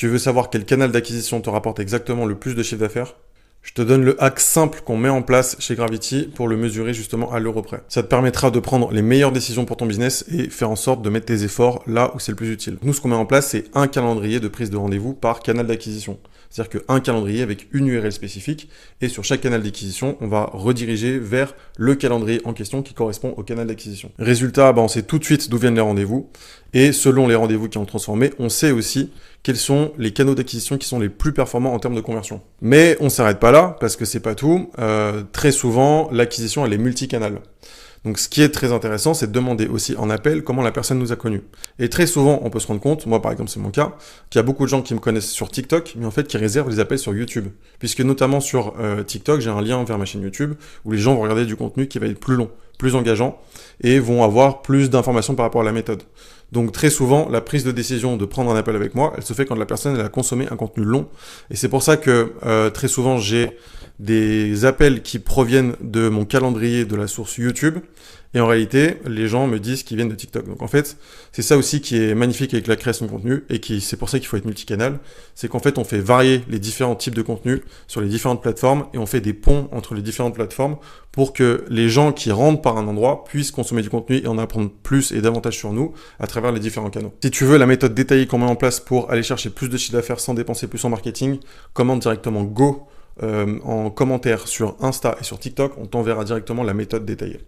Tu veux savoir quel canal d'acquisition te rapporte exactement le plus de chiffre d'affaires? Je te donne le hack simple qu'on met en place chez Gravity pour le mesurer justement à l'euro près. Ça te permettra de prendre les meilleures décisions pour ton business et faire en sorte de mettre tes efforts là où c'est le plus utile. Nous, ce qu'on met en place, c'est un calendrier de prise de rendez-vous par canal d'acquisition. C'est-à-dire qu'un calendrier avec une URL spécifique et sur chaque canal d'acquisition, on va rediriger vers le calendrier en question qui correspond au canal d'acquisition. Résultat, on sait tout de suite d'où viennent les rendez-vous et selon les rendez-vous qui ont transformé, on sait aussi quels sont les canaux d'acquisition qui sont les plus performants en termes de conversion. Mais on s'arrête pas là parce que c'est pas tout. Très souvent, l'acquisition elle est multicanal. Donc ce qui est très intéressant, c'est de demander aussi en appel comment la personne nous a connus. Et très souvent, on peut se rendre compte, moi par exemple c'est mon cas, qu'il y a beaucoup de gens qui me connaissent sur TikTok, mais en fait qui réservent les appels sur YouTube. Puisque notamment sur TikTok, j'ai un lien vers ma chaîne YouTube où les gens vont regarder du contenu qui va être plus long, plus engageant, et vont avoir plus d'informations par rapport à la méthode. Donc très souvent, la prise de décision de prendre un appel avec moi, elle se fait quand la personne elle a consommé un contenu long. Et c'est pour ça que très souvent, j'ai des appels qui proviennent de mon calendrier de la source YouTube. Et en réalité, les gens me disent qu'ils viennent de TikTok. Donc en fait, c'est ça aussi qui est magnifique avec la création de contenu et c'est pour ça qu'il faut être multicanal. C'est qu'en fait, on fait varier les différents types de contenus sur les différentes plateformes et on fait des ponts entre les différentes plateformes pour que les gens qui rentrent par un endroit puissent consommer du contenu et en apprendre plus et davantage sur nous à travers les différents canaux. Si tu veux la méthode détaillée qu'on met en place pour aller chercher plus de chiffre d'affaires sans dépenser plus en marketing, commande directement Go en commentaire sur Insta et sur TikTok, on t'enverra directement la méthode détaillée.